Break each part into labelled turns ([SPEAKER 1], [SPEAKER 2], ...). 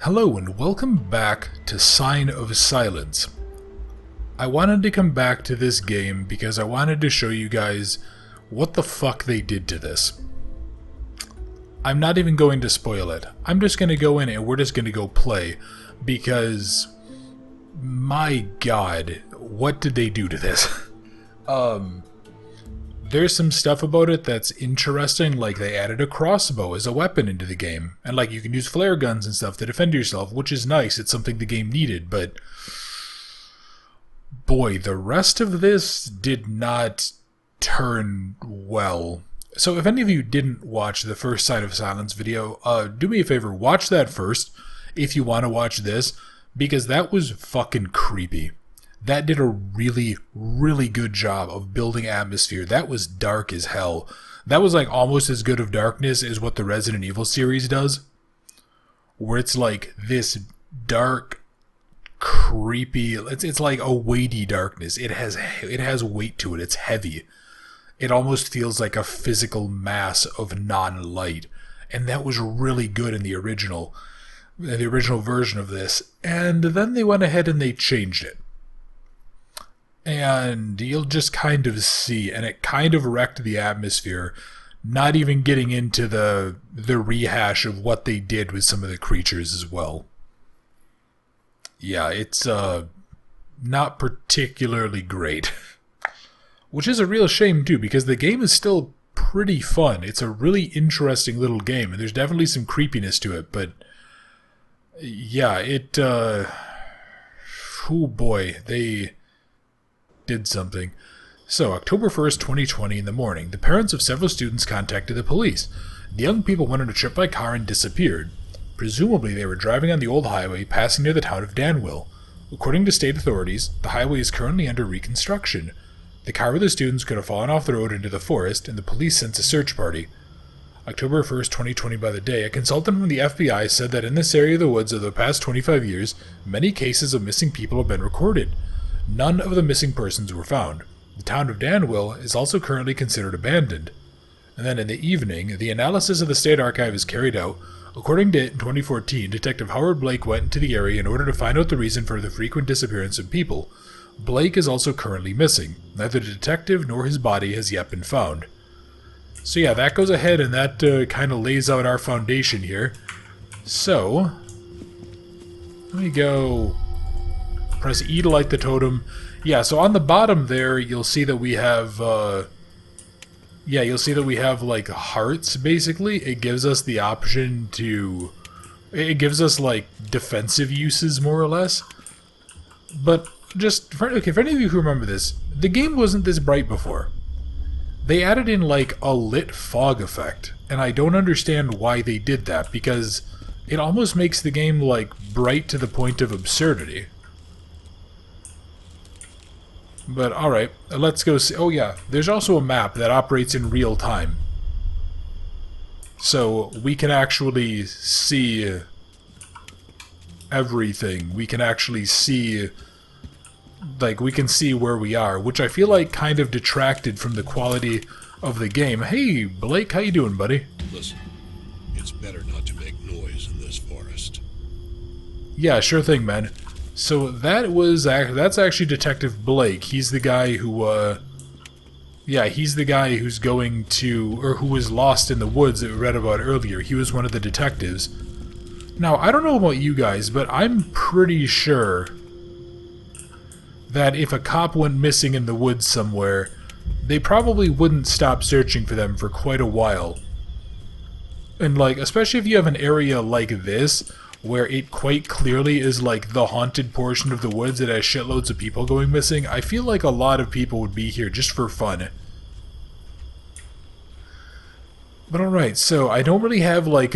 [SPEAKER 1] Hello and welcome back to Sign of Silence. I wanted to come back to this game because I wanted to show you guys what the fuck they did to this. I'm not even going to spoil it. I'm just going to go in and we're just going to go play because, my god, what did they do to this? There's some stuff about it that's interesting, like they added a crossbow as a weapon into the game, and like you can use flare guns and stuff to defend yourself, which is nice. It's something the game needed, but boy, the rest of this did not turn well. So if any of you didn't watch the first Sign of Silence video, do me a favor, watch that first if you want to watch this, because that was fucking creepy. That did a really, really good job of building atmosphere. That was dark as hell. That was like almost as good of darkness as what the Resident Evil series does. Where it's like this dark, creepy, it's like a weighty darkness. It has weight to it. It's heavy. It almost feels like a physical mass of non-light. And that was really good in the original version of this. And then they went ahead and they changed it. And you'll just kind of see, and it kind of wrecked the atmosphere, not even getting into the rehash of what they did with some of the creatures as well. Yeah, it's not particularly great. Which is a real shame too, because the game is still pretty fun. It's a really interesting little game, and there's definitely some creepiness to it, but yeah, oh boy, they did something. So, October 1st, 2020 in the morning, the parents of several students contacted the police. The young people went on a trip by car and disappeared. Presumably, they were driving on the old highway passing near the town of Danwille. According to state authorities, the highway is currently under reconstruction. The car with the students could have fallen off the road into the forest, and the police sent a search party. October 1st, 2020 by the day, a consultant from the FBI said that in this area of the woods over the past 25 years, many cases of missing people have been recorded. None of the missing persons were found. The town of Danwille is also currently considered abandoned. And then in the evening, the analysis of the state archive is carried out. According to it, in 2014, Detective Howard Blake went into the area in order to find out the reason for the frequent disappearance of people. Blake is also currently missing. Neither the detective nor his body has yet been found. So yeah, that goes ahead and that kind of lays out our foundation here. So, let me go press E to light the totem. Yeah, so on the bottom there, you'll see that we have, like hearts, basically. It gives us the option to, it gives us like defensive uses, more or less. But just, for any of you who remember this, the game wasn't this bright before. They added in like a lit fog effect, and I don't understand why they did that, because it almost makes the game like bright to the point of absurdity. But alright, let's go see. Oh yeah, there's also a map that operates in real time. So we can actually see everything. We can actually see, like, we can see where we are, which I feel like kind of detracted from the quality of the game. Hey, Blake, how you doing, buddy?
[SPEAKER 2] Listen, it's better not to make noise in this forest.
[SPEAKER 1] Yeah, sure thing, man. So that's actually Detective Blake. He's the guy who, he's the guy who's going to, or who was lost in the woods that we read about earlier. He was one of the detectives. Now, I don't know about you guys, but I'm pretty sure that if a cop went missing in the woods somewhere, they probably wouldn't stop searching for them for quite a while. And like, especially if you have an area like this, where it quite clearly is like the haunted portion of the woods that has shitloads of people going missing, I feel like a lot of people would be here just for fun. But alright, so I don't really have like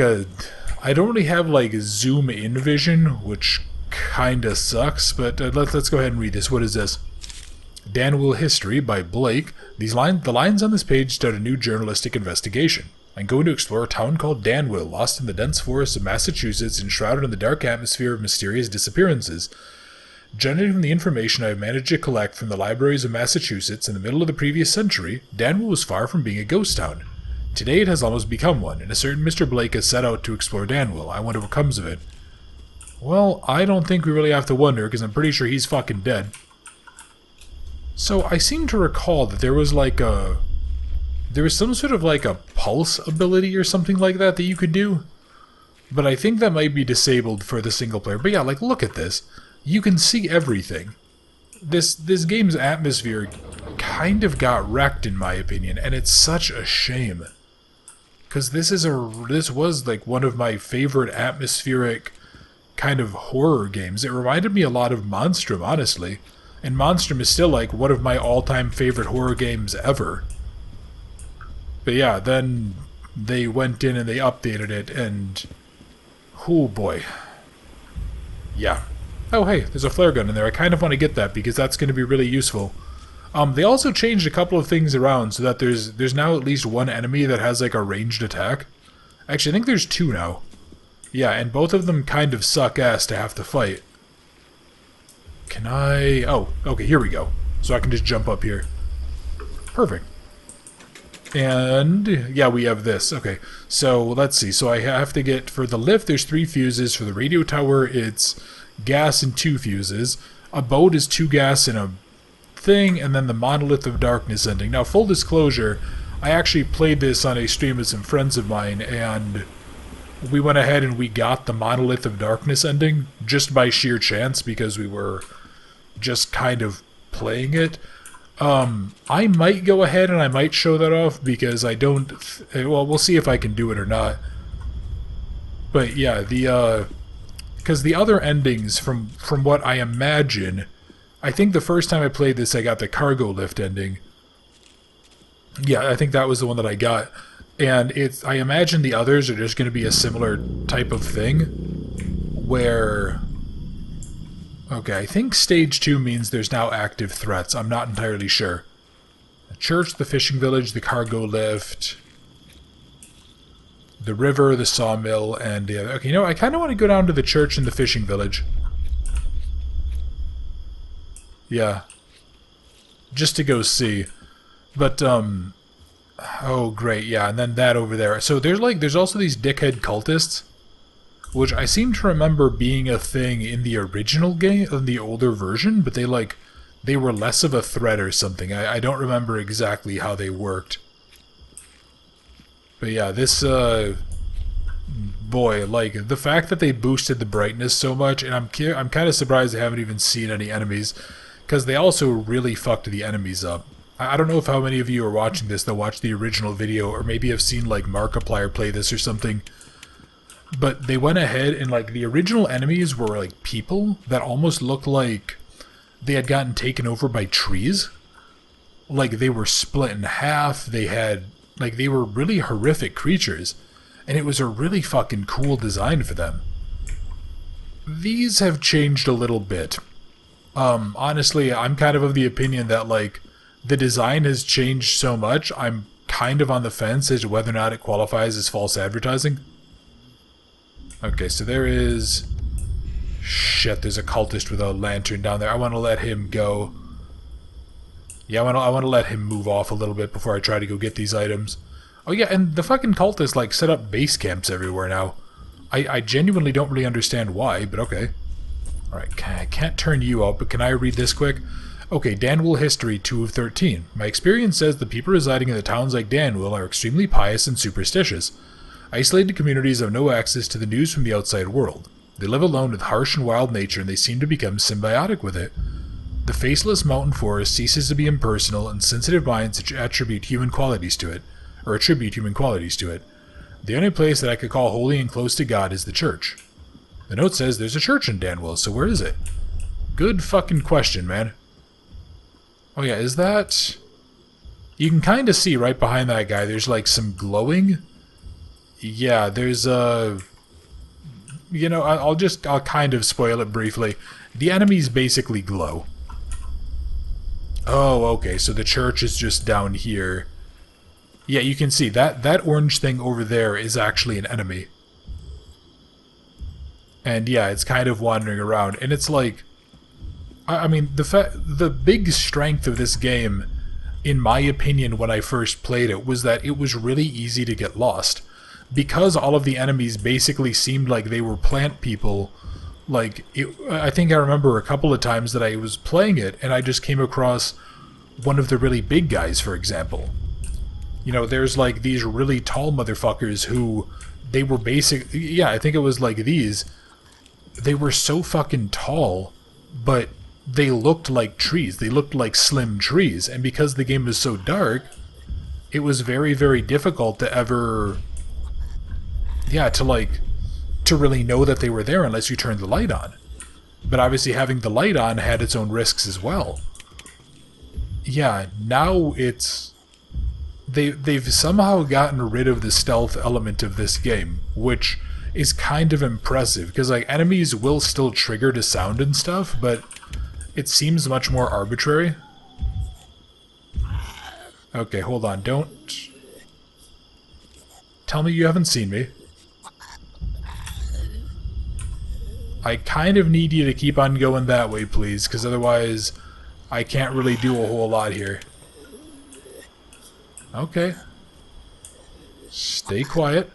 [SPEAKER 1] zoom in vision, which kinda sucks, but let's go ahead and read this. What is this? Danwille History by Blake. The lines on this page start a new journalistic investigation. I'm going to explore a town called Danwille, lost in the dense forests of Massachusetts and shrouded in the dark atmosphere of mysterious disappearances. Judging from the information I have managed to collect from the libraries of Massachusetts in the middle of the previous century, Danwille was far from being a ghost town. Today it has almost become one, and a certain Mr. Blake has set out to explore Danwille. I wonder what comes of it. Well, I don't think we really have to wonder, because I'm pretty sure he's fucking dead. So, I seem to recall that there was like a... There was some sort of like a pulse ability or something like that you could do. But I think that might be disabled for the single player. But yeah, like, look at this. You can see everything. This game's atmosphere kind of got wrecked, in my opinion, and it's such a shame. Because this was like one of my favorite atmospheric kind of horror games. It reminded me a lot of Monstrum, honestly. And Monstrum is still like one of my all-time favorite horror games ever. But yeah, then they went in and they updated it, and... oh boy. Yeah. Oh hey, there's a flare gun in there. I kind of want to get that because that's going to be really useful. They also changed a couple of things around so that there's now at least one enemy that has like a ranged attack. Actually, I think there's two now. Yeah, and both of them kind of suck ass to have to fight. Can I... oh, okay, here we go. So I can just jump up here. Perfect. And, yeah, we have this. Okay, so let's see. So I have to get, for the lift, there's 3 fuses. For the radio tower, it's gas and 2 fuses. A boat is 2 gas and a thing, and then the Monolith of Darkness ending. Now, full disclosure, I actually played this on a stream with some friends of mine, and we went ahead and we got the Monolith of Darkness ending just by sheer chance because we were just kind of playing it. I might go ahead and I might show that off because I don't... well, we'll see if I can do it or not. But yeah, because the other endings, from what I imagine, I think the first time I played this I got the cargo lift ending. Yeah, I think that was the one that I got. And I imagine the others are just going to be a similar type of thing, where... okay, I think stage 2 means there's now active threats. I'm not entirely sure. The church, the fishing village, the cargo lift, the river, the sawmill, and the other... okay, you know, I kind of want to go down to the church and the fishing village. Yeah. Just to go see. But, oh, great, yeah, and then that over there. So there's also these dickhead cultists, which I seem to remember being a thing in the original game, in the older version, but they were less of a threat or something. I don't remember exactly how they worked. But yeah, this, boy, like, the fact that they boosted the brightness so much, and I'm kind of surprised I haven't even seen any enemies, because they also really fucked the enemies up. I don't know if how many of you are watching this that watched the original video, or maybe have seen, like, Markiplier play this or something. But they went ahead and, like, the original enemies were, like, people that almost looked like they had gotten taken over by trees. Like, they were split in half, they were really horrific creatures. And it was a really fucking cool design for them. These have changed a little bit. Honestly, I'm kind of the opinion that, like, the design has changed so much, I'm kind of on the fence as to whether or not it qualifies as false advertising. Okay, so there is... shit, there's a cultist with a lantern down there. I want to let him go. Yeah, I want to let him move off a little bit before I try to go get these items. Oh yeah, and the fucking cultists, like, set up base camps everywhere now. I genuinely don't really understand why, but okay. Alright, I can't turn you out, but can I read this quick? Okay, Danwille History 2 of 13. My experience says the people residing in the towns like Danwille are extremely pious and superstitious. Isolated communities have no access to the news from the outside world. They live alone with harsh and wild nature, and they seem to become symbiotic with it. The faceless mountain forest ceases to be impersonal, and sensitive minds attribute human qualities to it. The only place that I could call holy and close to God is the church. The note says there's a church in Danwille, so where is it? Good fucking question, man. Oh yeah, is that... you can kind of see right behind that guy, there's like some glowing. Yeah, there's a... you know, I'll kind of spoil it briefly. The enemies basically glow. Oh, okay, so the church is just down here. Yeah, you can see that orange thing over there is actually an enemy. And yeah, it's kind of wandering around, and it's like... I mean, the big strength of this game, in my opinion, when I first played it, was that it was really easy to get lost. Because all of the enemies basically seemed like they were plant people Like, I think I remember a couple of times that I was playing it, and I just came across one of the really big guys, for example. You know, there's like these really tall motherfuckers who, they were basic, yeah, I think it was like these. They were so fucking tall, but they looked like trees. They looked like slim trees, and because the game was so dark, it was very, very difficult to ever, yeah, to really know that they were there unless you turned the light on. But obviously having the light on had its own risks as well. Yeah, now it's... They've somehow gotten rid of the stealth element of this game, which is kind of impressive, because like enemies will still trigger to sound and stuff, but it seems much more arbitrary. Okay, hold on, don't... Tell me you haven't seen me. I kind of need you to keep on going that way, please, because otherwise I can't really do a whole lot here. Okay. Stay quiet.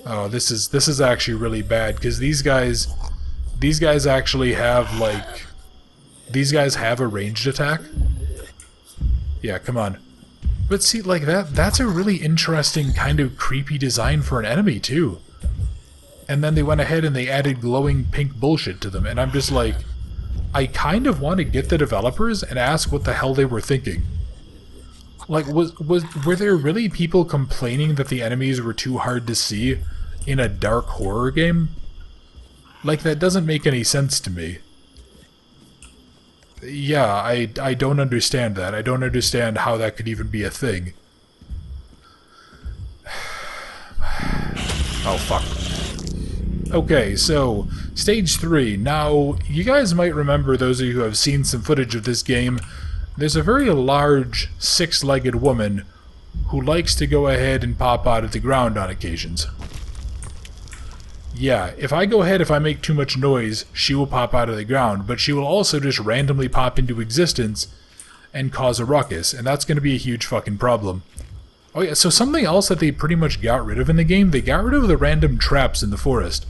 [SPEAKER 1] Oh, this is actually really bad, because these guys actually have, like... These guys have a ranged attack. Yeah, come on. But see, like, that's a really interesting kind of creepy design for an enemy, too. And then they went ahead and they added glowing pink bullshit to them, and I'm just like... I kind of want to get the developers and ask what the hell they were thinking. Like, were there really people complaining that the enemies were too hard to see in a dark horror game? Like, that doesn't make any sense to me. Yeah, I don't understand that. I don't understand how that could even be a thing. Oh, fuck. Okay, so, Stage 3. Now, you guys might remember, those of you who have seen some footage of this game, there's a very large, six-legged woman who likes to go ahead and pop out of the ground on occasions. Yeah, if I make too much noise, she will pop out of the ground, but she will also just randomly pop into existence and cause a ruckus, and that's going to be a huge fucking problem. Oh yeah, so something else that they pretty much got rid of in the game, they got rid of the random traps in the forest.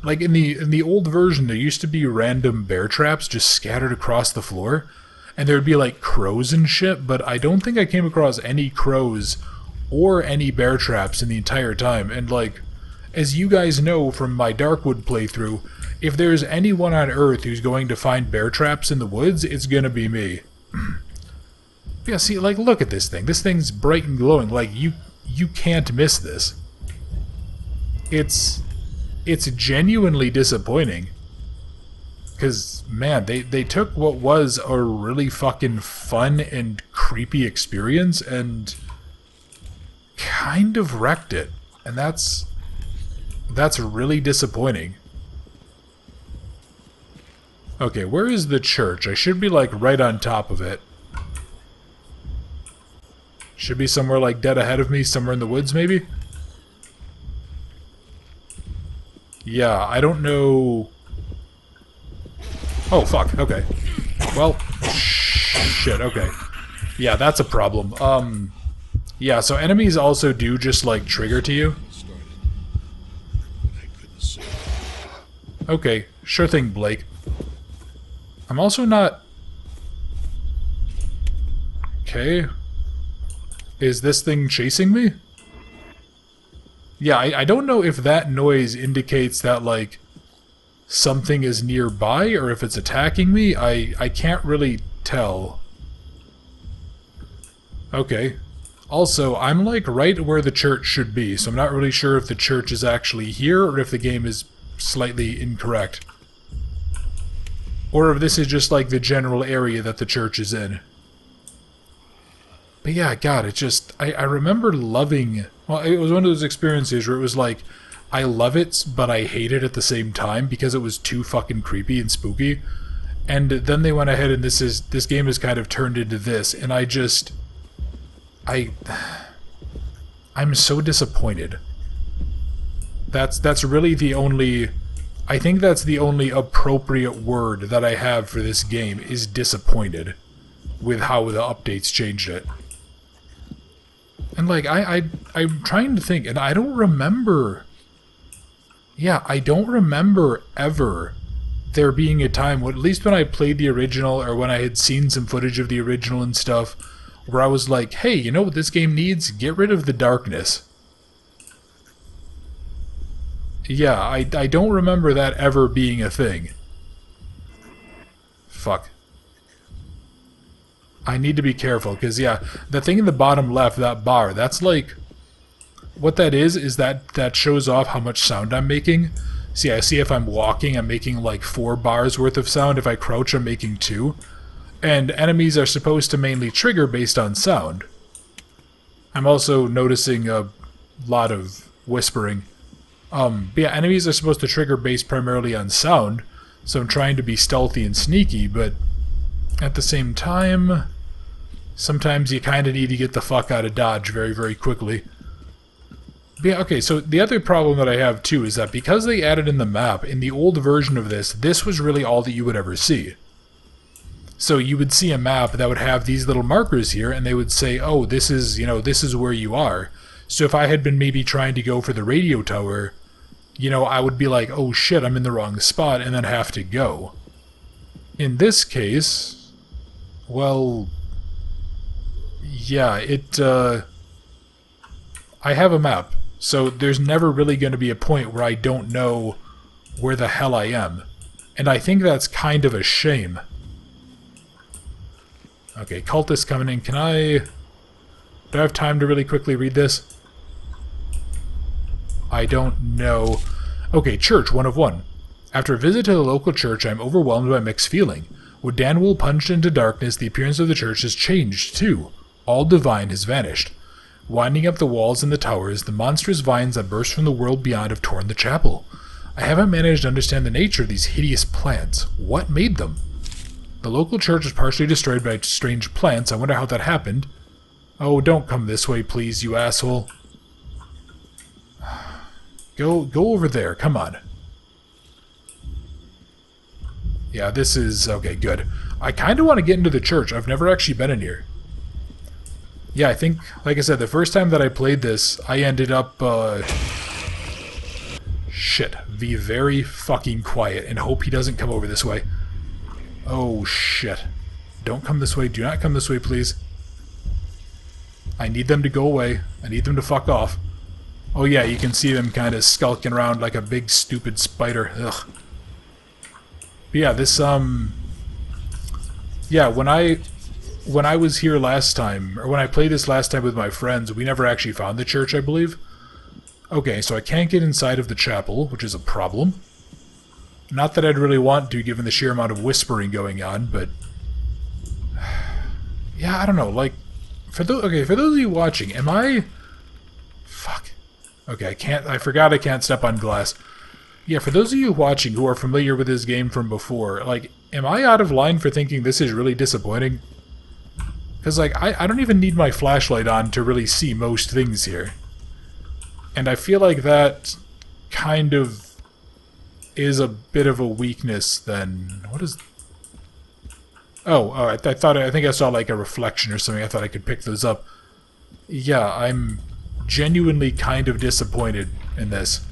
[SPEAKER 1] Like, in the old version, there used to be random bear traps just scattered across the floor, and there would be, like, crows and shit, but I don't think I came across any crows or any bear traps in the entire time, and, like, as you guys know from my Darkwood playthrough, if there's anyone on Earth who's going to find bear traps in the woods, it's gonna be me. Yeah, see, like, look at this thing. This thing's bright and glowing. Like, you can't miss this. It's genuinely disappointing. Because, man, they took what was a really fucking fun and creepy experience and kind of wrecked it. And that's really disappointing. Okay, where is the church? I should be, like, right on top of it. Should be somewhere, like, dead ahead of me, somewhere in the woods, maybe? Yeah, I don't know... Oh, fuck, okay. Well, shit, okay. Yeah, that's a problem. Yeah, so enemies also do just, like, trigger to you. Okay, sure thing, Blake. I'm also not... Okay. Is this thing chasing me? Yeah, I don't know if that noise indicates that, like, something is nearby or if it's attacking me. I can't really tell. Okay. Also, I'm, like, right where the church should be, so I'm not really sure if the church is actually here or if the game is slightly incorrect. Or if this is just, like, the general area that the church is in. But yeah, God, it just... I remember loving... Well, it was one of those experiences where it was like, I love it, but I hate it at the same time because it was too fucking creepy and spooky. And then they went ahead and this game has kind of turned into this, and I just... I'm so disappointed. That's really the only... I think that's the only appropriate word that I have for this game, is disappointed with how the updates changed it. And, like, I'm trying to think, and I don't remember... Yeah, I don't remember ever there being a time, at least when I played the original or when I had seen some footage of the original and stuff, where I was like, hey, you know what this game needs? Get rid of the darkness. Yeah, I don't remember that ever being a thing. Fuck. I need to be careful, because, yeah, the thing in the bottom left, that bar, that's like... What that is that shows off how much sound I'm making. See, I see if I'm walking, I'm making like 4 bars worth of sound. If I crouch, I'm making 2. And enemies are supposed to mainly trigger based on sound. I'm also noticing a lot of whispering. But yeah, enemies are supposed to trigger based primarily on sound, so I'm trying to be stealthy and sneaky, but at the same time, sometimes you kind of need to get the fuck out of Dodge very, very quickly. But yeah, okay, so the other problem that I have too is that because they added in the map, in the old version of this was really all that you would ever see. So you would see a map that would have these little markers here, and they would say, oh, this is, you know, this is where you are. So if I had been maybe trying to go for the radio tower, you know, I would be like, oh shit, I'm in the wrong spot, and then have to go. In this case, well, yeah, I have a map, so there's never really going to be a point where I don't know where the hell I am. And I think that's kind of a shame. Okay, Cultists coming in. Do I have time to really quickly read this? I don't know. Okay, church, 1 of 1. After a visit to the local church, I am overwhelmed by mixed feeling. With Danwille plunged into darkness, the appearance of the church has changed, too. All divine has vanished. Winding up the walls and the towers, the monstrous vines that burst from the world beyond have torn the chapel. I haven't managed to understand the nature of these hideous plants. What made them? The local church was partially destroyed by strange plants. I wonder how that happened. Oh, don't come this way, please, you asshole. Go over there, come on. Yeah, this is... okay, good. I kind of want to get into the church. I've never actually been in here. Yeah, I think, like I said, the first time that I played this, I ended up, shit. Be very fucking quiet and hope he doesn't come over this way. Oh, shit. Don't come this way. Do not come this way, please. I need them to go away. I need them to fuck off. Oh yeah, you can see them kind of skulking around like a big stupid spider. Ugh. But yeah, this, yeah, when I was here last time, or when I played this last time with my friends, we never actually found the church, I believe. Okay, so I can't get inside of the chapel, which is a problem. Not that I'd really want to, given the sheer amount of whispering going on, but... yeah, I don't know, like... for those of you watching, am I... fuck. Okay, I forgot I can't step on glass. Yeah, for those of you watching who are familiar with this game from before, like, am I out of line for thinking this is really disappointing? Because, like, I don't even need my flashlight on to really see most things here. And I feel like that kind of is a bit of a weakness then. What is... oh, I think I saw, like, a reflection or something. I thought I could pick those up. Yeah, I'm genuinely kind of disappointed in this.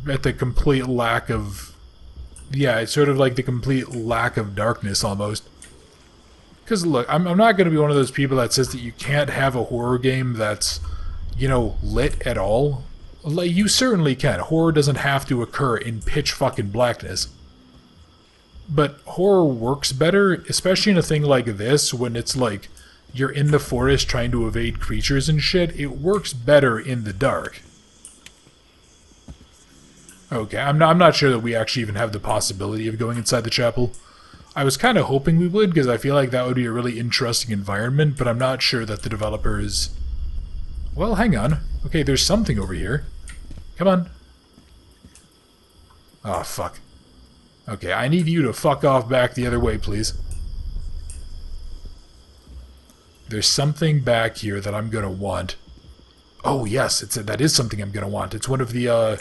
[SPEAKER 1] At the complete lack of... yeah, it's sort of like the complete lack of darkness, almost. Because, look, I'm not going to be one of those people that says that you can't have a horror game that's, you know, lit at all. Like, you certainly can. Horror doesn't have to occur in pitch fucking blackness. But horror works better, especially in a thing like this, when it's like, you're in the forest trying to evade creatures and shit. It works better in the dark. Okay, I'm not sure that we actually even have the possibility of going inside the chapel. I was kind of hoping we would, because I feel like that would be a really interesting environment, but I'm not sure that the developers... well, hang on. Okay, there's something over here. Come on. Oh, fuck. Okay, I need you to fuck off back the other way, please. There's something back here that I'm gonna want. Oh, yes, that is something I'm gonna want. It's one of the,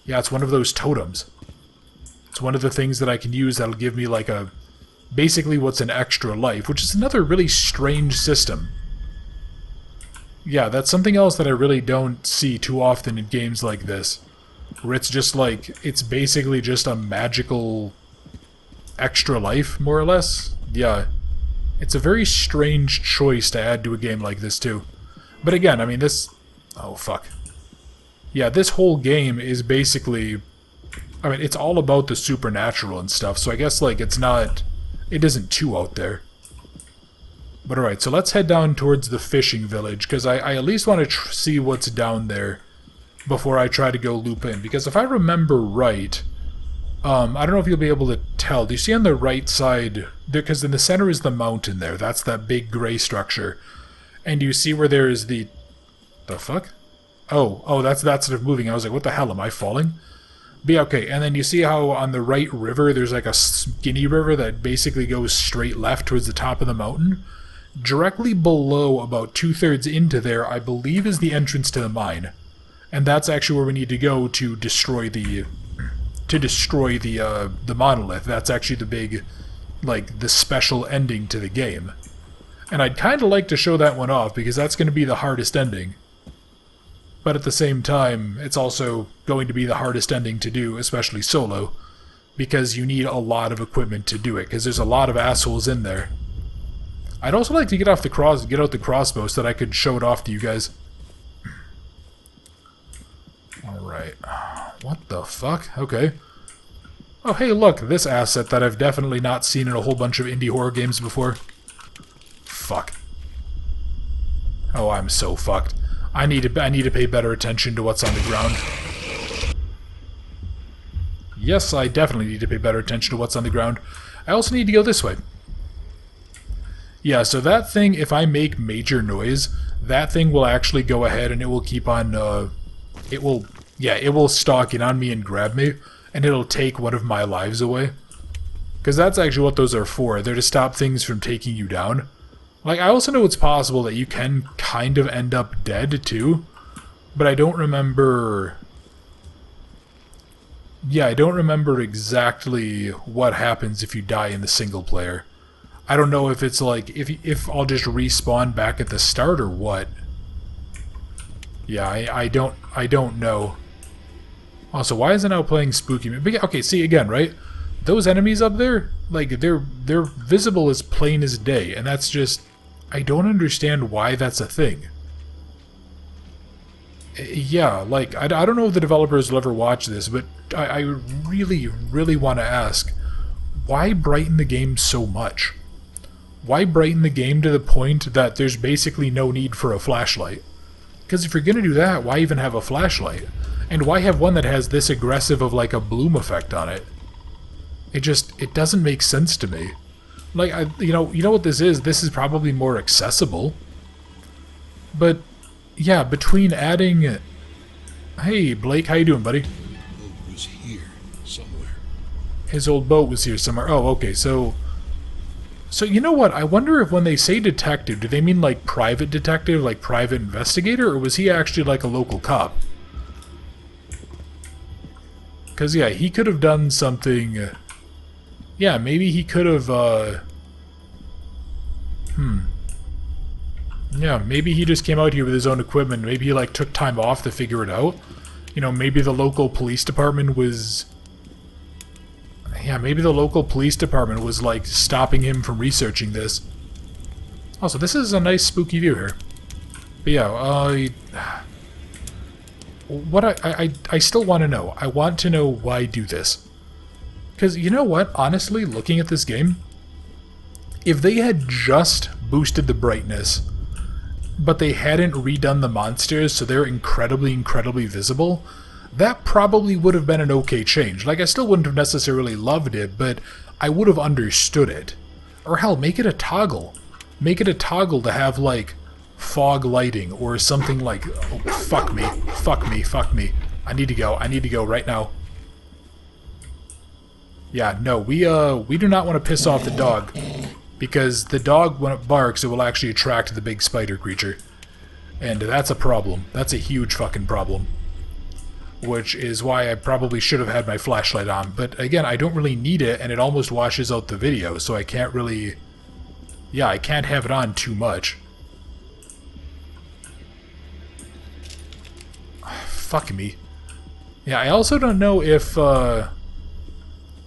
[SPEAKER 1] yeah, it's one of those totems. It's one of the things that I can use that'll give me, like, a... basically what's an extra life, which is another really strange system. Yeah, that's something else that I really don't see too often in games like this. where it's just like, it's basically just a magical extra life, more or less. Yeah. It's a very strange choice to add to a game like this, too. But again, I mean, this... Oh, fuck. Yeah, this whole game is basically... I mean, it's all about the supernatural and stuff, so I guess, like, it's not... It isn't too out there. But alright, so let's head down towards the fishing village, because I at least want to see what's down there before I try to go loop in. Because if I remember right, I don't know if you'll be able to tell. Do you see on the right side, because in the center is the mountain there, that's that big gray structure. And you see where there is the fuck? Oh, that's sort of moving. I was like, what the hell, am I falling? But yeah, okay, and then you see how on the right river, there's like a skinny river that basically goes straight left towards the top of the mountain? Directly below, about 2/3 into there, I believe is the entrance to the mine. And that's actually where we need to go to destroy the monolith. That's actually the big, like, the special ending to the game. And I'd kind of like to show that one off, because that's going to be the hardest ending. But at the same time, it's also going to be the hardest ending to do, especially solo, because you need a lot of equipment to do it, because there's a lot of assholes in there. I'd also like to get out the crossbow so that I could show it off to you guys. Alright. What the fuck? Okay. Oh, hey, look, this asset that I've definitely not seen in a whole bunch of indie horror games before. Fuck. Oh, I'm so fucked. I need to pay better attention to what's on the ground. Yes, I definitely need to pay better attention to what's on the ground. I also need to go this way. Yeah, so that thing, if I make major noise, that thing will actually go ahead and it will keep on, it will stalk in on me and grab me, and it'll take one of my lives away. Because that's actually what those are for. They're to stop things from taking you down. Like, I also know it's possible that you can kind of end up dead, too. But I don't remember... Yeah, I don't remember exactly what happens if you die in the single player. I don't know if it's like, if I'll just respawn back at the start or what. Yeah, I don't know. Also, why is it now playing spooky music? But yeah, okay, see again, right? Those enemies up there, like, they're visible as plain as day, and that's just... I don't understand why that's a thing. Yeah, like, I don't know if the developers will ever watch this, but I really, really want to ask, why brighten the game so much? Why brighten the game to the point that there's basically no need for a flashlight? Because if you're going to do that, why even have a flashlight? And why have one that has this aggressive of like a bloom effect on it? It doesn't make sense to me. Like, you know what this is? This is probably more accessible. But, yeah, between adding... Hey, Blake, how you doing, buddy?
[SPEAKER 2] Boat was here somewhere.
[SPEAKER 1] His old boat was here somewhere. Oh, okay, so you know what? I wonder if when they say detective, do they mean like private detective, like private investigator, or was he actually like a local cop? Because, yeah, he could have done something... Yeah, maybe he could have, Yeah, maybe he just came out here with his own equipment. Maybe he, like, took time off to figure it out. You know, maybe the local police department was... Yeah, maybe the local police department was, like, stopping him from researching this. Also, this is a nice spooky view here. But yeah, what I still want to know. I want to know why do this. Because, you know what? Honestly, looking at this game, if they had just boosted the brightness, but they hadn't redone the monsters so they're incredibly, incredibly visible, that probably would have been an okay change. Like, I still wouldn't have necessarily loved it, but I would have understood it. Or hell, make it a toggle. Make it a toggle to have, like, fog lighting or something like... Oh, fuck me. Fuck me. Fuck me. I need to go. I need to go right now. Yeah, no, we do not want to piss off the dog. Because the dog, when it barks, it will actually attract the big spider creature. And that's a problem. That's a huge fucking problem. Which is why I probably should have had my flashlight on. But again, I don't really need it, and it almost washes out the video, so I can't really... Yeah, I can't have it on too much. Fuck me. Yeah, I also don't know if, I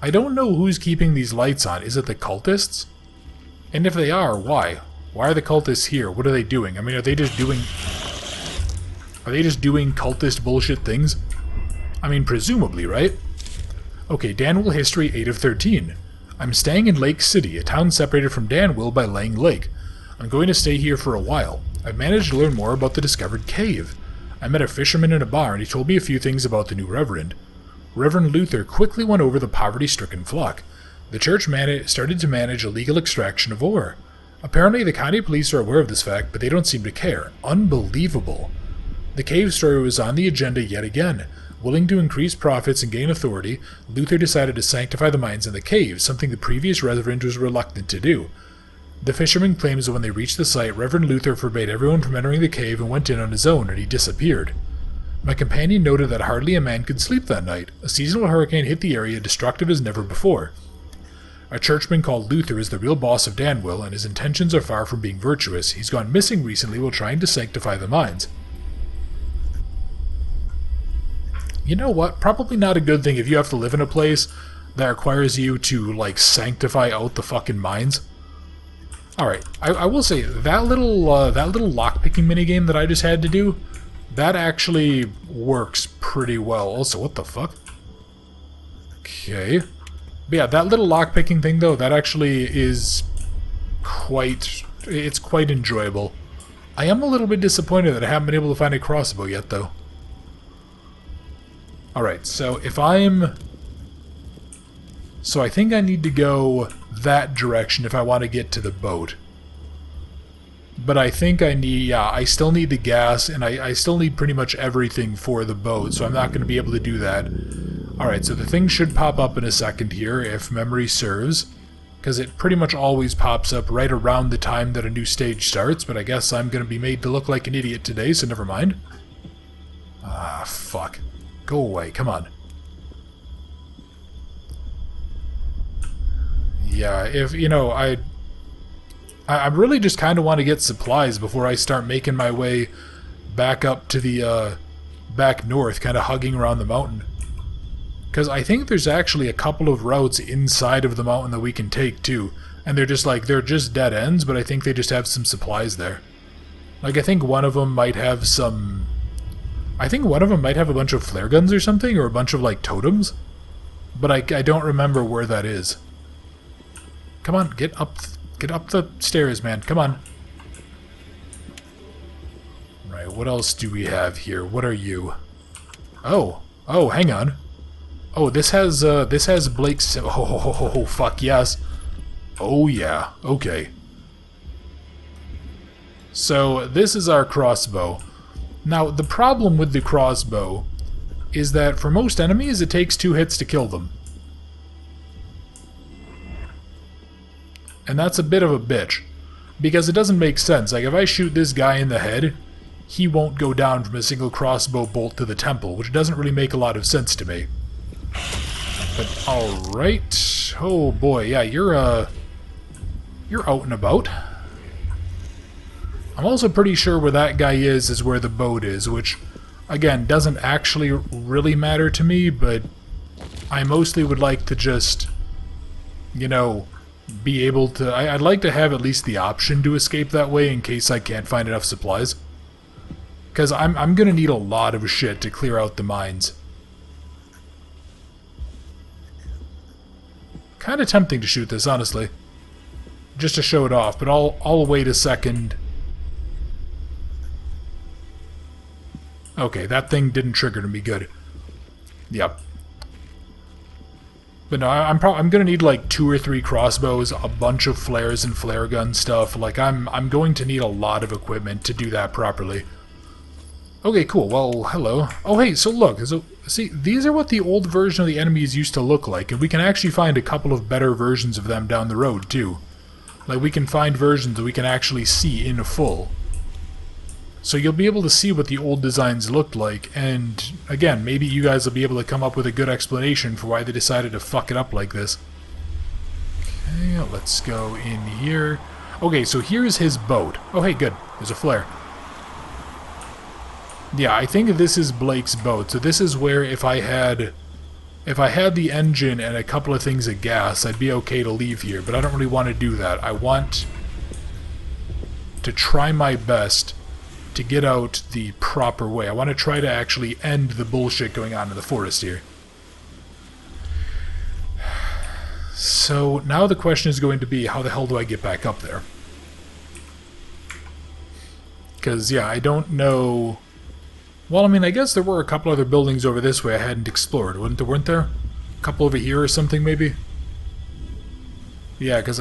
[SPEAKER 1] don't know who's keeping these lights on. Is it the cultists? And if they are, why? Why are the cultists here? What are they doing? I mean, are they just doing cultist bullshit things? I mean, presumably, right? Okay, Danwille history 8 of 13. I'm staying in Lake City, a town separated from Danwille by Lang Lake. I'm going to stay here for a while. I've managed to learn more about the discovered cave. I met a fisherman in a bar and he told me a few things about the new reverend. Reverend Luther quickly won over the poverty-stricken flock. The church started to manage illegal extraction of ore. Apparently the county police are aware of this fact, but they don't seem to care. Unbelievable. The cave story was on the agenda yet again. Willing to increase profits and gain authority, Luther decided to sanctify the mines in the cave, something the previous reverend was reluctant to do. The fisherman claims that when they reached the site, Reverend Luther forbade everyone from entering the cave and went in on his own, and he disappeared. My companion noted that hardly a man could sleep that night. A seasonal hurricane hit the area, destructive as never before. A churchman called Luther is the real boss of Danwille, and his intentions are far from being virtuous. He's gone missing recently while trying to sanctify the mines. You know what? Probably not a good thing if you have to live in a place that requires you to, like, sanctify out the fucking mines. Alright, I will say, that little lockpicking minigame that I just had to do, that actually works pretty well. Also, what the fuck? Okay. But yeah, that little lockpicking thing, though, that actually is it's quite enjoyable. I am a little bit disappointed that I haven't been able to find a crossbow yet, though. Alright, so if I'm... So I think I need to go that direction if I want to get to the boat. But I think I need... Yeah, I still need the gas, and I still need pretty much everything for the boat, so I'm not going to be able to do that. Alright, so the thing should pop up in a second here, if memory serves. Because it pretty much always pops up right around the time that a new stage starts, but I guess I'm going to be made to look like an idiot today, so never mind. Ah, fuck. Go away, come on. Yeah, if, you know, I really just kind of want to get supplies before I start making my way back up to the, back north, kind of hugging around the mountain. Because I think there's actually a couple of routes inside of the mountain that we can take, too. And they're just dead ends, but I think they just have some supplies there. Like, I think one of them might have some... I think one of them might have a bunch of flare guns or something, or a bunch of, like, totems. But I don't remember where that is. Come on, get up the stairs, man. Come on. Right, what else do we have here? What are you? Oh, hang on. Oh, this has Blake's... Oh, fuck yes. Oh, yeah. Okay. So, this is our crossbow. Now, the problem with the crossbow is that for most enemies, it takes 2 hits to kill them. And that's a bit of a bitch. Because it doesn't make sense. Like, if I shoot this guy in the head, he won't go down from a single crossbow bolt to the temple, which doesn't really make a lot of sense to me. But, alright. Oh boy, yeah, you're out and about. I'm also pretty sure where that guy is where the boat is, which, again, doesn't actually really matter to me, but I mostly would like to just, you know, be able to... I'd like to have at least the option to escape that way in case I can't find enough supplies. Because I'm gonna need a lot of shit to clear out the mines. Kind of tempting to shoot this, honestly. Just to show it off, but I'll wait a second. Okay, that thing didn't trigger to me good. Yep. But no, I'm gonna need like 2 or 3 crossbows, a bunch of flares and flare gun stuff. Like I'm going to need a lot of equipment to do that properly. Okay, cool. Well, hello. Oh, hey, so look. So, see, these are what the old version of the enemies used to look like, and we can actually find a couple of better versions of them down the road, too. Like, we can find versions that we can actually see in full. So you'll be able to see what the old designs looked like, and, again, maybe you guys will be able to come up with a good explanation for why they decided to fuck it up like this. Okay, let's go in here. Okay, so here's his boat. Oh, hey, good. There's a flare. Yeah, I think this is Blake's boat. So this is where if I had the engine and a couple of things of gas, I'd be okay to leave here. But I don't really want to do that. I want to try my best to get out the proper way. I want to try to actually end the bullshit going on in the forest here. So now the question is going to be, how the hell do I get back up there? Because, yeah, I don't know... Well, I mean, I guess there were a couple other buildings over this way I hadn't explored, weren't there? A couple over here or something, maybe? Yeah, because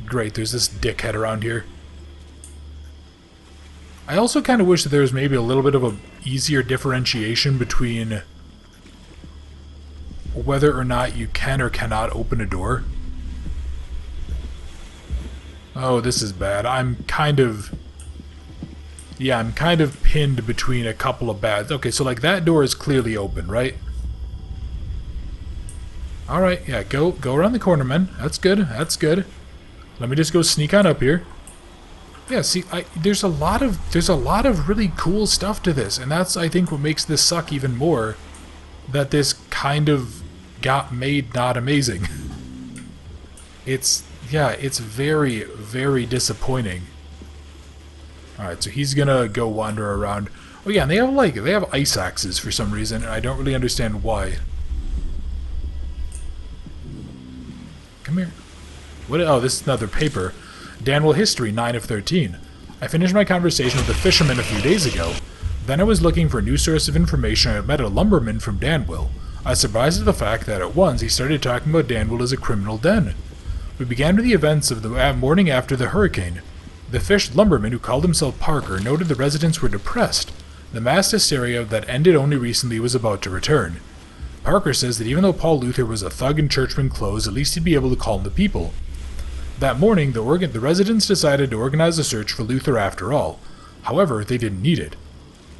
[SPEAKER 1] Great, there's this dickhead around here. I also kind of wish that there was maybe a little bit of a easier differentiation between whether or not you can or cannot open a door. Oh, this is bad. I'm kind of pinned between a couple of bads. Okay, so like that door is clearly open, right? Alright, yeah, go around the corner, man. That's good, that's good. Let me just go sneak on up here. Yeah, see, there's a lot of really cool stuff to this, and that's, I think, what makes this suck even more. That this kind of got made not amazing. It's very, very disappointing. Alright, so he's gonna go wander around. Oh yeah, and they have ice axes for some reason, and I don't really understand why. Come here. What? Oh, this is another paper. Danwille History, 9 of 13. I finished my conversation with a fisherman a few days ago. Then I was looking for a new source of information and I met a lumberman from Danwille. I was surprised at the fact that at once he started talking about Danwille as a criminal den. We began with the events of the morning after the hurricane. The fish lumberman, who called himself Parker, noted the residents were depressed. The mass hysteria that ended only recently was about to return. Parker says that even though Paul Luther was a thug in churchman clothes, at least he'd be able to calm the people. That morning, the residents decided to organize a search for Luther after all. However, they didn't need it.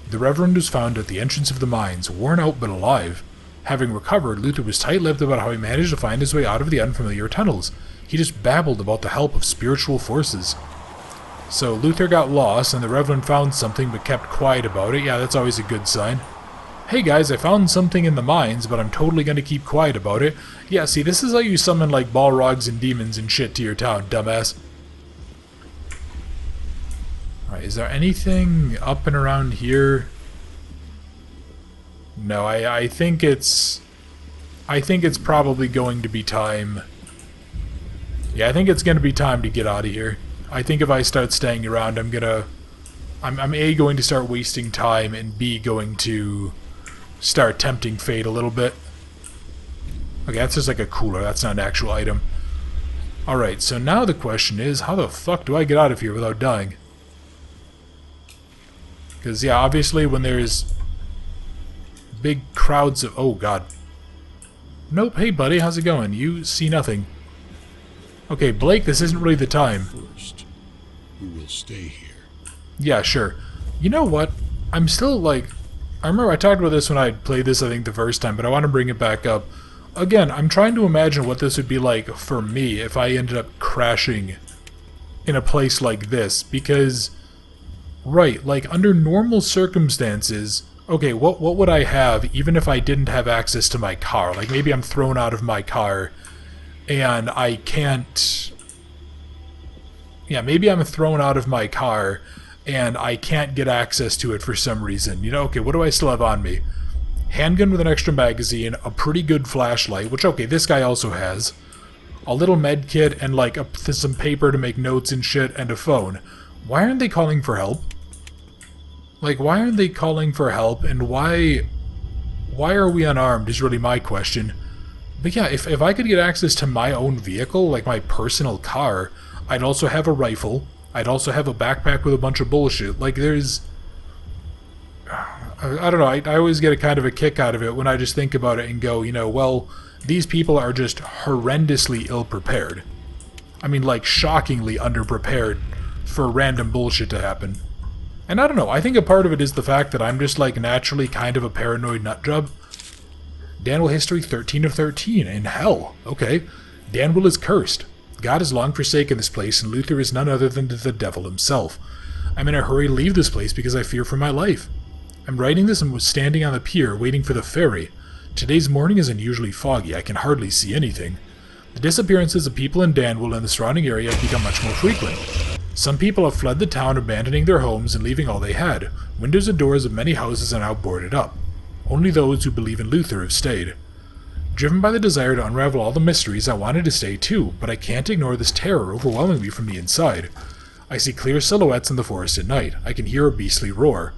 [SPEAKER 1] The Reverend was found at the entrance of the mines, worn out but alive. Having recovered, Luther was tight-lipped about how he managed to find his way out of the unfamiliar tunnels. He just babbled about the help of spiritual forces. So Luther got lost, and the Reverend found something but kept quiet about it. Yeah, that's always a good sign. Hey guys, I found something in the mines, but I'm totally gonna keep quiet about it. Yeah, see, this is how you summon, like, Balrogs and demons and shit to your town, dumbass. Alright, is there anything up and around here? No, I think it's probably going to be time. Yeah, I think it's gonna be time to get out of here. I think if I start staying around, I'm A, going to start wasting time, and B, going to start tempting fate a little bit. Okay, that's just like a cooler. That's not an actual item. Alright, so now the question is, how the fuck do I get out of here without dying? Because, yeah, obviously when there's big crowds of... Oh, God. Nope, hey buddy, how's it going? You see nothing. Okay, Blake, this isn't really the time.
[SPEAKER 2] First, we will stay here.
[SPEAKER 1] Yeah, sure. You know what? I'm still, like... I remember I talked about this when I played this, I think, the first time, but I want to bring it back up. Again, I'm trying to imagine what this would be like for me if I ended up crashing in a place like this, because... Right, like, under normal circumstances... Okay, what would I have even if I didn't have access to my car? Like, maybe I'm thrown out of my car, and I can't... Yeah, maybe I'm thrown out of my car, and I can't get access to it for some reason. You know, okay, what do I still have on me? Handgun with an extra magazine, a pretty good flashlight, which, okay, this guy also has. A little med kit, and, like, some paper to make notes and shit, and a phone. Why aren't they calling for help? Like, why aren't they calling for help, and why are we unarmed is really my question. But yeah, if I could get access to my own vehicle, like my personal car, I'd also have a rifle. I'd also have a backpack with a bunch of bullshit. Like, there's... I don't know, I always get a kind of a kick out of it when I just think about it and go, you know, well, these people are just horrendously ill-prepared. I mean, like, shockingly underprepared for random bullshit to happen. And I don't know, I think a part of it is the fact that I'm just, like, naturally kind of a paranoid nutjob. Danwille History 13 of 13, in hell. Okay. Danwille is cursed. God has long forsaken this place, and Luther is none other than the devil himself. I'm in a hurry to leave this place because I fear for my life. I'm writing this and was standing on the pier waiting for the ferry. Today's morning is unusually foggy. I can hardly see anything. The disappearances of people in Danwille and the surrounding area have become much more frequent. Some people have fled the town, abandoning their homes and leaving all they had. Windows and doors of many houses are now boarded up. Only those who believe in Luther have stayed. Driven by the desire to unravel all the mysteries, I wanted to stay too, but I can't ignore this terror overwhelming me from the inside. I see clear silhouettes in the forest at night. I can hear a beastly roar.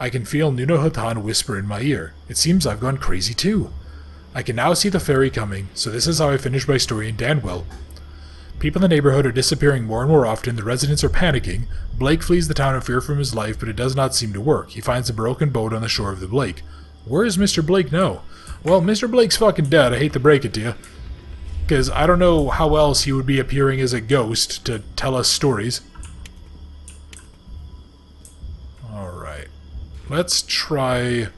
[SPEAKER 1] I can feel Nuno Hatan whisper in my ear. It seems I've gone crazy too. I can now see the ferry coming, so this is how I finish my story in Danwille. People in the neighborhood are disappearing more and more often. The residents are panicking. Blake flees the town in fear from his life, but it does not seem to work. He finds a broken boat on the shore of the lake. Where is Mr. Blake now? Well, Mr. Blake's fucking dead. I hate to break it to you. Because I don't know how else he would be appearing as a ghost to tell us stories. Alright. Let's try...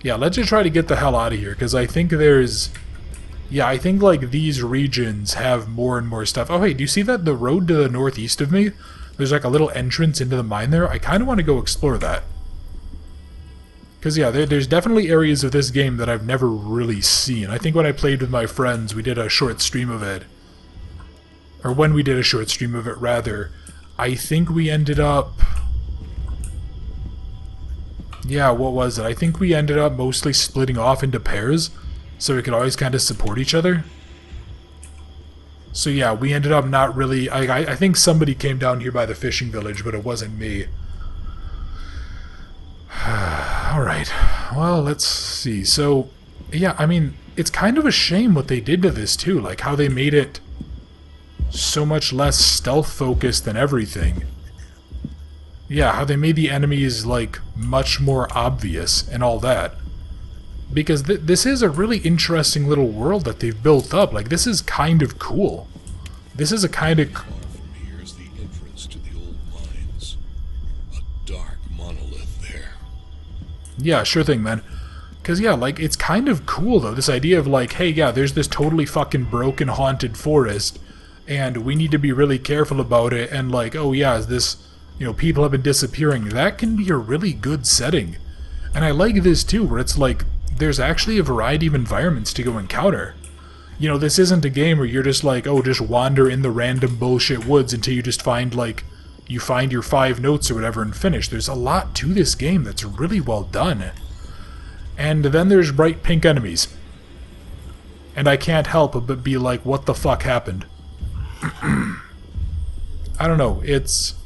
[SPEAKER 1] Yeah, let's just try to get the hell out of here, because I think there's... Yeah, I think, like, these regions have more and more stuff. Oh, hey, do you see that? The road to the northeast of me? There's, like, a little entrance into the mine there. I kind of want to go explore that. Because, yeah, there's definitely areas of this game that I've never really seen. I think when I played with my friends, we did a short stream of it. Or when we did a short stream of it, rather. I think we ended up... Yeah, what was it? I think we ended up mostly splitting off into pairs, so we could always kind of support each other. So yeah, we ended up not really... I think somebody came down here by the fishing village, but it wasn't me. Alright, well, let's see. So, yeah, I mean, it's kind of a shame what they did to this, too. Like, how they made it so much less stealth-focused than everything. Yeah, how they made the enemies, like, much more obvious and all that. Because this is a really interesting little world that they've built up. Like, this is kind of cool. This is a kind of...
[SPEAKER 2] Here's the entrance to the old mines. A dark monolith there.
[SPEAKER 1] Yeah, sure thing, man. Because, yeah, like, it's kind of cool, though. This idea of, like, hey, yeah, there's this totally fucking broken, haunted forest, and we need to be really careful about it, and, like, oh, yeah, this... You know, people have been disappearing. That can be a really good setting. And I like this too, where it's like, there's actually a variety of environments to go encounter. You know, this isn't a game where you're just like, oh, just wander in the random bullshit woods until you just find, like, you find your 5 notes or whatever and finish. There's a lot to this game that's really well done. And then there's bright pink enemies. And I can't help but be like, what the fuck happened? I don't know, it's...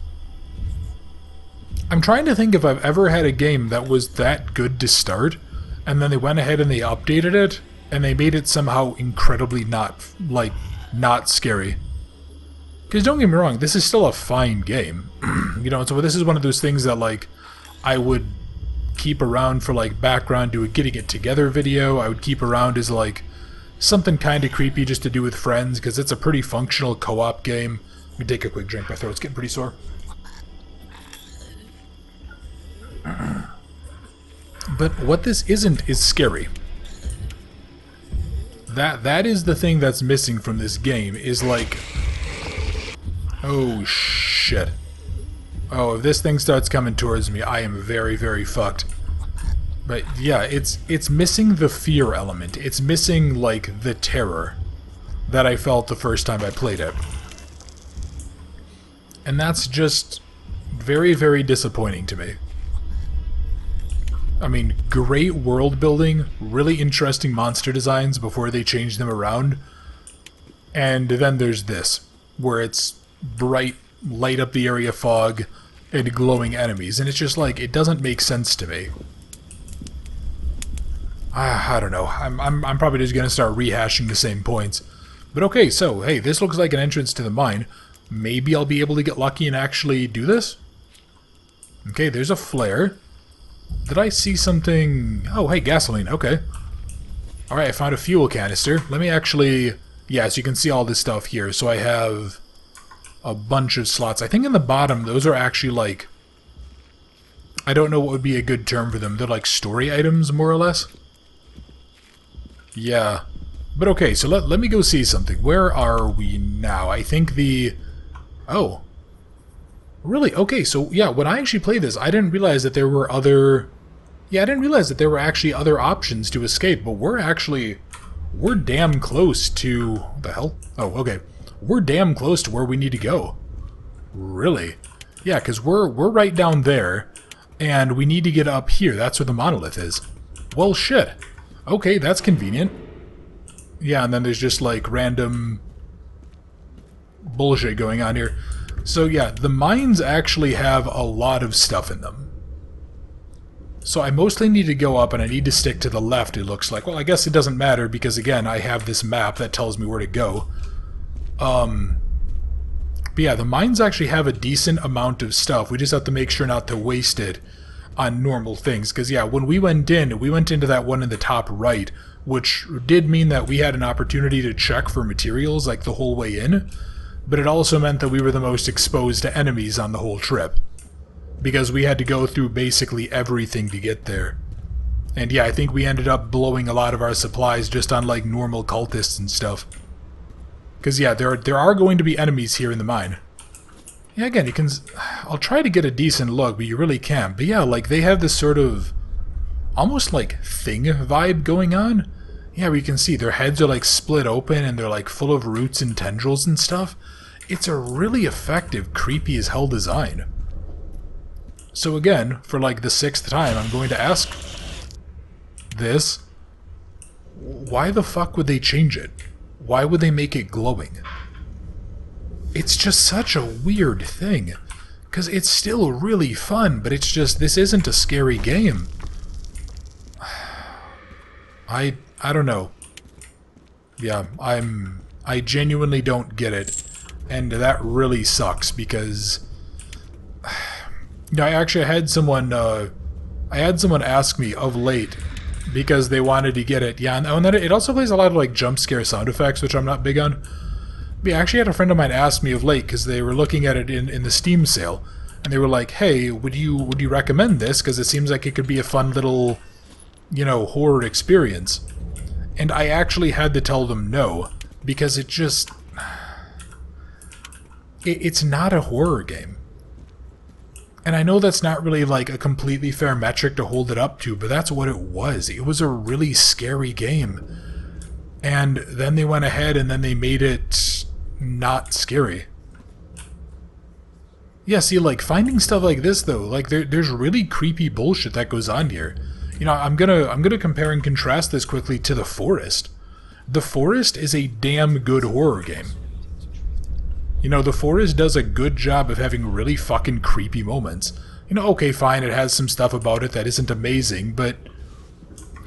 [SPEAKER 1] I'm trying to think if I've ever had a game that was that good to start, and then they went ahead and they updated it, and they made it somehow incredibly not scary. Because don't get me wrong, this is still a fine game. You know, so this is one of those things that, like, I would keep around for, like, background to a getting it together video. I would keep around as, like, something kind of creepy just to do with friends, because it's a pretty functional co-op game. Let me take a quick drink, my throat's getting pretty sore. But what this isn't is scary. That is the thing that's missing from this game, is like... Oh, shit. Oh, if this thing starts coming towards me, I am very, very fucked. But yeah, it's missing the fear element. It's missing, like, the terror that I felt the first time I played it. And that's just very, very disappointing to me. I mean, great world building, really interesting monster designs before they change them around. And then there's this, where it's bright, light up the area fog, and glowing enemies. And it's just like, it doesn't make sense to me. I don't know. I'm probably just going to start rehashing the same points. But okay, so, hey, this looks like an entrance to the mine. Maybe I'll be able to get lucky and actually do this? Okay, there's a flare. Did I see something... Oh, hey, gasoline. Okay. Alright, I found a fuel canister. Let me actually... Yeah, so you can see all this stuff here. So I have a bunch of slots. I think in the bottom, those are actually, like... I don't know what would be a good term for them. They're like story items, more or less. Yeah. But okay, so let me go see something. Where are we now? I think the... Oh. Really? Okay, so yeah, when I actually played this, I didn't realize that there were other Yeah, I didn't realize that there were actually other options to escape, but we're damn close to... What the hell? Oh, okay. We're damn close to where we need to go. Really? Yeah, because we're right down there, and we need to get up here. That's where the monolith is. Well, shit. Okay, that's convenient. Yeah, and then there's just, like, random bullshit going on here. So, yeah, the mines actually have a lot of stuff in them. So I mostly need to go up, and I need to stick to the left, it looks like. Well, I guess it doesn't matter, because, again, I have this map that tells me where to go. But yeah, the mines actually have a decent amount of stuff. We just have to make sure not to waste it on normal things. Because, yeah, when we went into that one in the top right, which did mean that we had an opportunity to check for materials, like, the whole way in. But it also meant that we were the most exposed to enemies on the whole trip. Because we had to go through basically everything to get there. And yeah, I think we ended up blowing a lot of our supplies just on, like, normal cultists and stuff. Because, yeah, there are going to be enemies here in the mine. Yeah, again, you can... I'll try to get a decent look, but you really can't. But yeah, like, they have this sort of... almost, like, thing vibe going on. Yeah, we can see their heads are, like, split open, and they're, like, full of roots and tendrils and stuff. It's a really effective, creepy as hell design. So again, for, like, the 6th time, I'm going to ask this. Why the fuck would they change it? Why would they make it glowing? It's just such a weird thing. Because it's still really fun, but it's just, this isn't a scary game. I don't know. Yeah, I genuinely don't get it. And that really sucks, because... I actually had someone, ask me of late, because they wanted to get it. Yeah, and then it also plays a lot of, like, jump scare sound effects, which I'm not big on. But I actually had a friend of mine ask me of late, because they were looking at it in the Steam sale, and they were like, hey, would you recommend this? Because it seems like it could be a fun little, you know, horror experience. And I actually had to tell them no, because it just... It's not a horror game. And I know that's not really, like, a completely fair metric to hold it up to, but that's what it was. It was a really scary game. And then they went ahead and then they made it not scary. Yeah, see, like, finding stuff like this, though, like, there's really creepy bullshit that goes on here. You know, I'm gonna compare and contrast this quickly to The Forest. The Forest is a damn good horror game. You know, The Forest does a good job of having really fucking creepy moments. You know, okay, fine, it has some stuff about it that isn't amazing, but...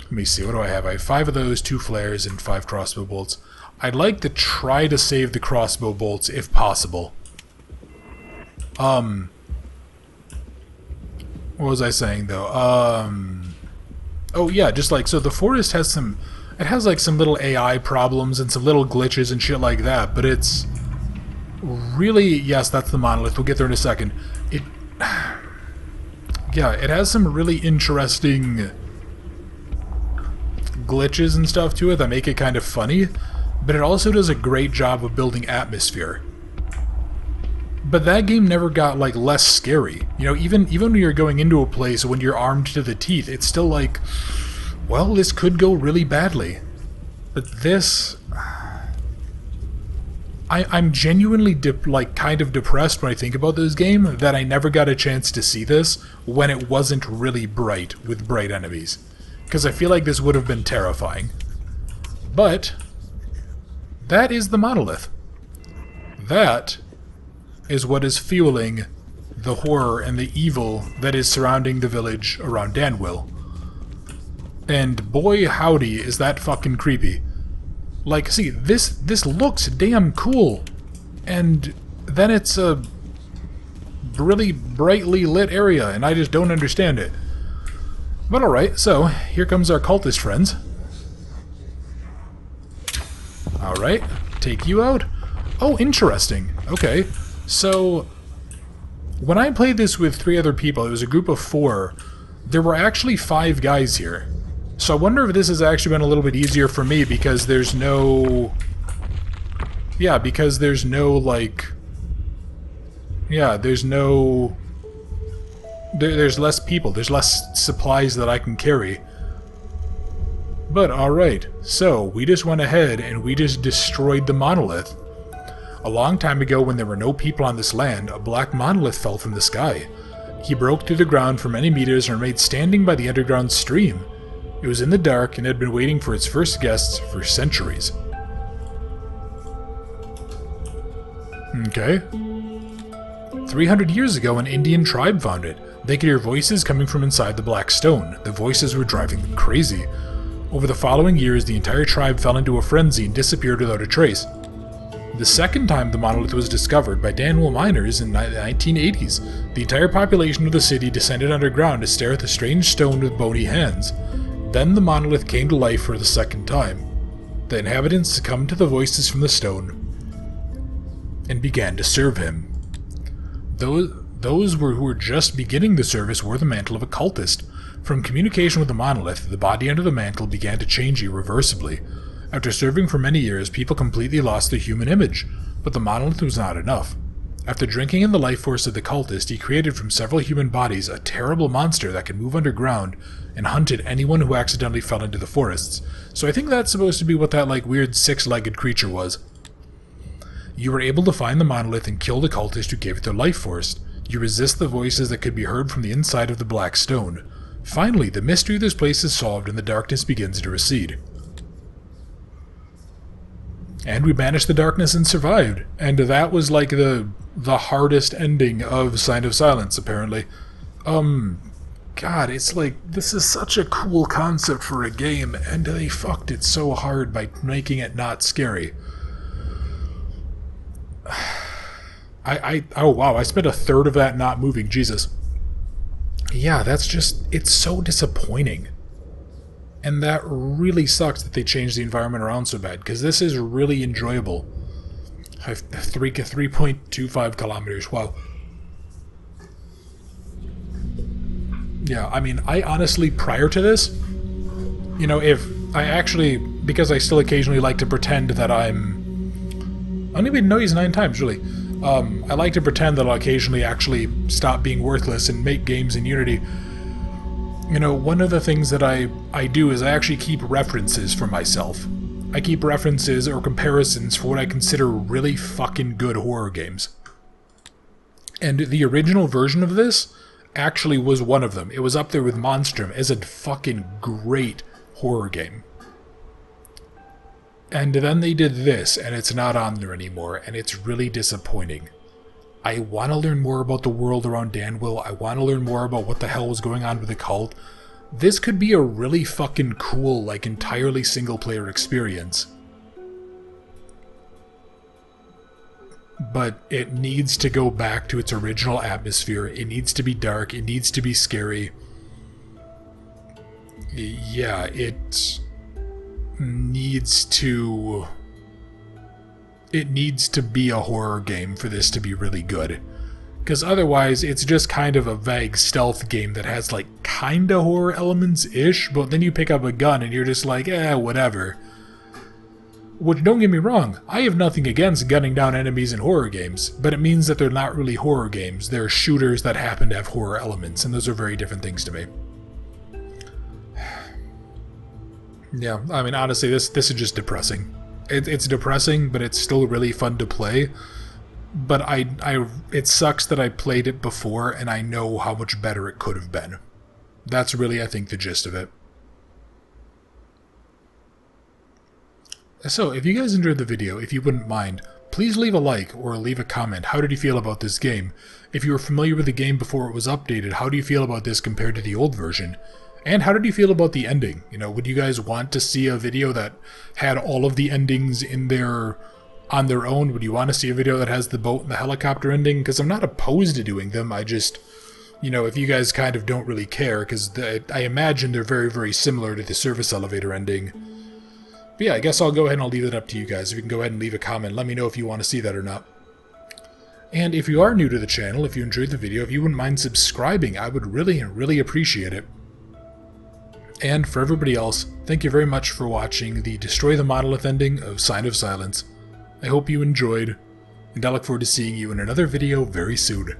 [SPEAKER 1] Let me see, what do I have? I have 5 of those, 2 flares, and 5 crossbow bolts. I'd like to try to save the crossbow bolts, if possible. What was I saying, though? Oh, yeah, just like, so The Forest has some... It has, like, some little AI problems and some little glitches and shit like that, but it's... really, yes, that's the monolith. We'll get there in a second. Yeah, it has some really interesting glitches and stuff to it that make it kind of funny, but it also does a great job of building atmosphere. But that game never got, like, less scary. You know, even when you're going into a place when you're armed to the teeth, it's still like, well, this could go really badly. But this... I'm genuinely, kind of depressed when I think about this game, that I never got a chance to see this when it wasn't really bright, with bright enemies. Because I feel like this would have been terrifying. But, that is the monolith. That is what is fueling the horror and the evil that is surrounding the village around Danwille. And boy howdy is that fucking creepy. Like, see, this looks damn cool, and then it's a really brightly lit area, and I just don't understand it. But alright, so, here comes our cultist friends. Alright, take you out. Oh, interesting. Okay, so, when I played this with 3 other people, it was a group of 4, there were actually 5 guys here. So I wonder if this has actually been a little bit easier for me because there's no... Yeah, because there's no, like... Yeah, there's no... There's less people, there's less supplies that I can carry. But alright, so we just went ahead and we just destroyed the monolith. A long time ago, when there were no people on this land, a black monolith fell from the sky. He broke through the ground for many meters and remained standing by the underground stream. It was in the dark and had been waiting for its first guests for centuries. Okay. 300 years ago, an Indian tribe found it. They could hear voices coming from inside the black stone. The voices were driving them crazy. Over the following years, the entire tribe fell into a frenzy and disappeared without a trace. The second time the monolith was discovered by Danwille miners in the 1980s, the entire population of the city descended underground to stare at the strange stone with bony hands. Then the monolith came to life for the second time. The inhabitants succumbed to the voices from the stone and began to serve him. Those who were just beginning the service wore the mantle of a cultist. From communication with the monolith, the body under the mantle began to change irreversibly. After serving for many years, people completely lost their human image, but the monolith was not enough. After drinking in the life force of the cultist, he created from several human bodies a terrible monster that could move underground and hunted anyone who accidentally fell into the forests. So I think that's supposed to be what that weird six-legged creature was. You were able to find the monolith and kill the cultist who gave it their life force. You resist the voices that could be heard from the inside of the black stone. Finally, the mystery of this place is solved and the darkness begins to recede. And we banished the darkness and survived. And that was the hardest ending of Sign of Silence, apparently. God, it's this is such a cool concept for a game, and they fucked it so hard by making it not scary. Oh wow, I spent a third of that not moving, Jesus. Yeah, it's so disappointing. And that really sucks that they changed the environment around so bad, because this is really enjoyable. I have 3.25 kilometers, wow. Yeah, I mean, I honestly, prior to this, if I actually, because I still occasionally like to pretend that I only made noise 9 times, really. I like to pretend that I'll occasionally actually stop being worthless and make games in Unity. One of the things that I do is I actually keep references for myself. I keep references or comparisons for what I consider really fucking good horror games. And the original version of this actually was one of them. It was up there with Monstrum as a fucking great horror game. And then they did this, and it's not on there anymore, and it's really disappointing. I want to learn more about the world around Danwille. I want to learn more about what the hell was going on with the cult. This could be a really fucking cool, entirely single-player experience. But it needs to go back to its original atmosphere. It needs to be dark. It needs to be scary. Yeah, it needs to be a horror game for this to be really good. Because otherwise, it's just kind of a vague stealth game that has, kinda horror elements-ish, but then you pick up a gun and you're just whatever. Which, don't get me wrong, I have nothing against gunning down enemies in horror games, but it means that they're not really horror games. They're shooters that happen to have horror elements, and those are very different things to me. Yeah, I mean, honestly, this is just depressing. It's depressing, but it's still really fun to play. But it sucks that I played it before, and I know how much better it could have been. That's really, I think, the gist of it. So, if you guys enjoyed the video, if you wouldn't mind, please leave a like or leave a comment. How did you feel about this game? If you were familiar with the game before it was updated, how do you feel about this compared to the old version? And how did you feel about the ending? Would you guys want to see a video that had all of the endings in there on their own? Would you want to see a video that has the boat and the helicopter ending? Because I'm not opposed to doing them. I just, if you guys kind of don't really care, because I imagine they're very, very similar to the service elevator ending. But yeah, I guess I'll go ahead and I'll leave it up to you guys. If you can go ahead and leave a comment, let me know if you want to see that or not. And if you are new to the channel, if you enjoyed the video, if you wouldn't mind subscribing, I would really, really appreciate it. And for everybody else, thank you very much for watching the Destroy the Monolith ending of Sign of Silence. I hope you enjoyed, and I look forward to seeing you in another video very soon.